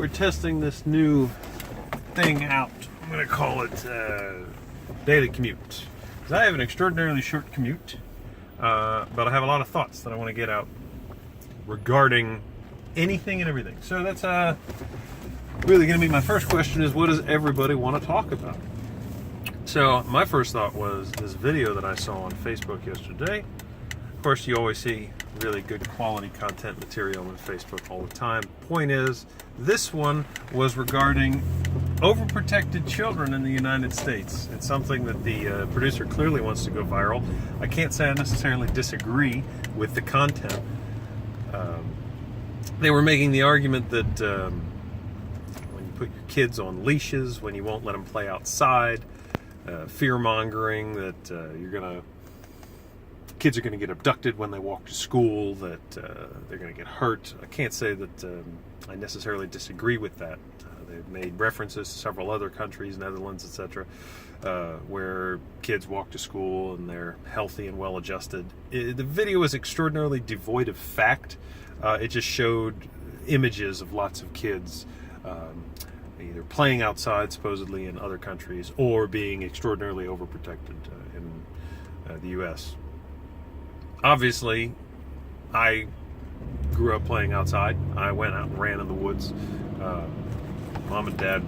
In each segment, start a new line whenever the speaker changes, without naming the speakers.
we're testing this new thing out. I'm going to call it Daily Commute. Because I have an extraordinarily short commute, but I have a lot of thoughts that I want to get out regarding anything and everything. So that's really going to be my first question is, what does everybody want to talk about? So my first thought was this video that I saw on Facebook yesterday. Of course, you always see really good quality content material on Facebook all the time. Point is, this one was regarding overprotected children in the United States. It's something that the producer clearly wants to go viral. I can't say I necessarily disagree with the content. They were making the argument that when you put your kids on leashes, when you won't let them play outside, fear-mongering that kids are going to get abducted when they walk to school, that they're going to get hurt. I can't say that I necessarily disagree with that. They've made references to several other countries, Netherlands, etc., where kids walk to school and they're healthy and well-adjusted. The video is extraordinarily devoid of fact. It just showed images of lots of kids either playing outside, supposedly, in other countries, or being extraordinarily overprotected in the U.S. Obviously, I grew up playing outside. I went out and ran in the woods. Mom and Dad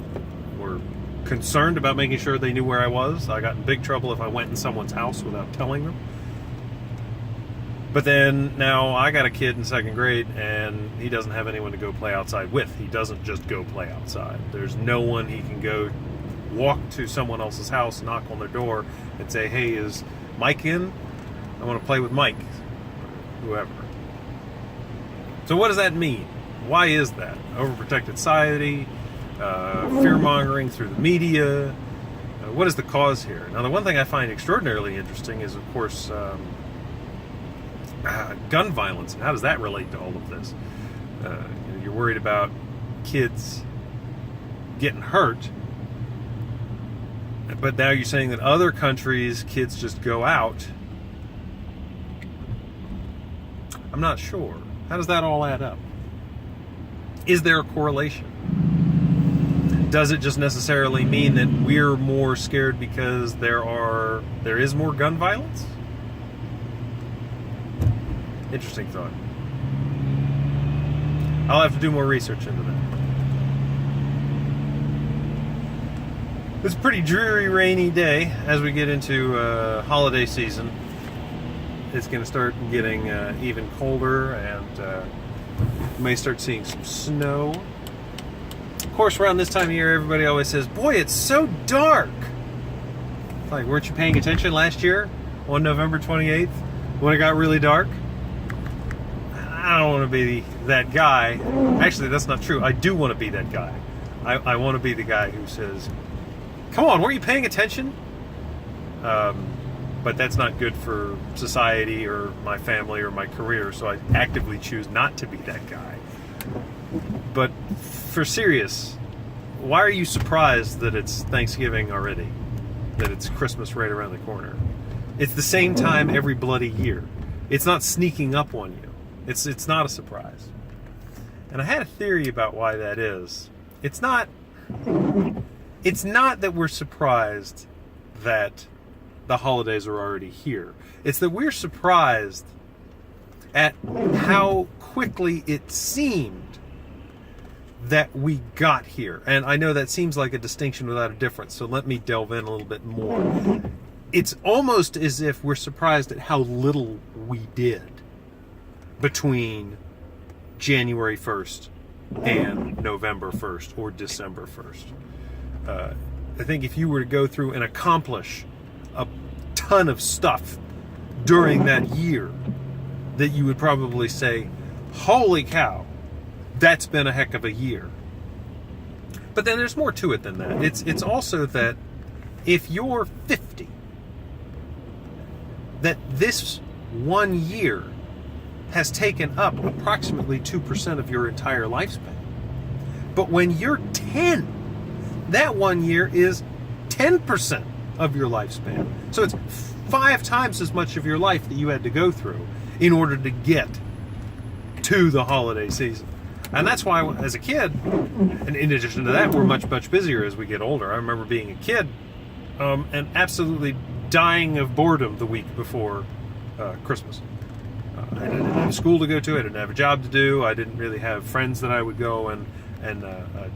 were concerned about making sure they knew where I was. I got in big trouble if I went in someone's house without telling them. But then now I got a kid in second grade and he doesn't have anyone to go play outside with. He doesn't just go play outside. There's no one he can go walk to someone else's house, knock on their door and say, hey, is Mike in? I want to play with Mike, whoever. So what does that mean? Why is that? Overprotected society, fear-mongering through the media. What is the cause here? Now, the one thing I find extraordinarily interesting is, of course, gun violence. And how does that relate to all of this? You're worried about kids getting hurt, but now you're saying that other countries, kids just go out. I'm not sure. How does that all add up? Is there a correlation? Does it just necessarily mean that we're more scared because there is more gun violence? Interesting thought. I'll have to do more research into that. It's a pretty dreary, rainy day as we get into holiday season. It's going to start getting even colder, and we may start seeing some snow. Of course, around this time of year, everybody always says, boy, it's so dark. It's like, weren't you paying attention last year on November 28th when it got really dark? I don't want to be that guy. Actually, that's not true. I do want to be that guy. I want to be the guy who says, come on, weren't you paying attention? But that's not good for society or my family or my career, so I actively choose not to be that guy. But for serious, why are you surprised that it's Thanksgiving already? That it's Christmas right around the corner? It's the same time every bloody year. It's not sneaking up on you. It's not a surprise. And I had a theory about why that is. It's not that we're surprised that the holidays are already here. It's that we're surprised at how quickly it seemed that we got here. And I know that seems like a distinction without a difference, so let me delve in a little bit more. It's almost as if we're surprised at how little we did between January 1st and November 1st or December 1st. I think if you were to go through and accomplish a ton of stuff during that year, that you would probably say, holy cow, that's been a heck of a year. But then there's more to it than that. It's also that if you're 50, that this 1 year has taken up approximately 2% of your entire lifespan. But when you're 10, that 1 year is 10% of your lifespan. So it's 5 times as much of your life that you had to go through in order to get to the holiday season. And that's why, as a kid, and in addition to that, we're much, much busier as we get older. I remember being a kid and absolutely dying of boredom the week before Christmas. I didn't have school to go to. I didn't have a job to do. I didn't really have friends that I would go and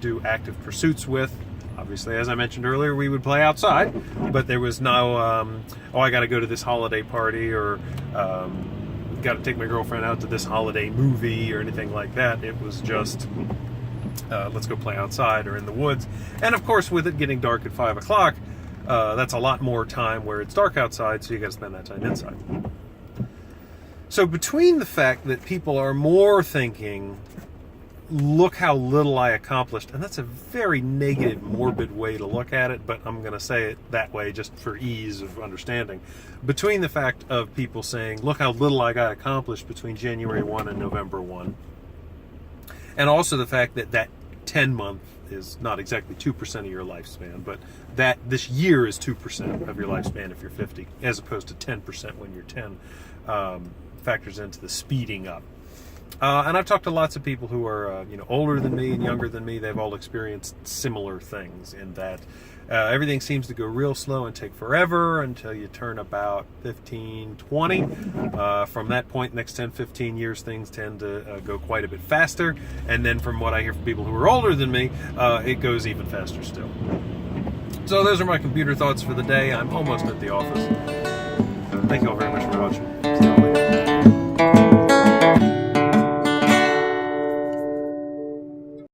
do active pursuits with. Obviously, as I mentioned earlier, we would play outside, but there was no, I got to go to this holiday party, or got to take my girlfriend out to this holiday movie, or anything like that. It was just, let's go play outside or in the woods. And of course, with it getting dark at 5 o'clock, that's a lot more time where it's dark outside, so you got to spend that time inside. So between the fact that people are more thinking, look how little I accomplished, and that's a very negative, morbid way to look at it, but I'm going to say it that way just for ease of understanding. Between the fact of people saying, look how little I got accomplished between January 1 and November 1, and also the fact that that 10-month is not exactly 2% of your lifespan, but that this year is 2% of your lifespan if you're 50, as opposed to 10% when you're 10, factors into the speeding up. And I've talked to lots of people who are older than me and younger than me. They've all experienced similar things in that everything seems to go real slow and take forever until you turn about 15, 20. From that point, next 10, 15 years, things tend to go quite a bit faster. And then from what I hear from people who are older than me, it goes even faster still. So those are my computer thoughts for the day. I'm almost at the office. Thank you all very much for watching.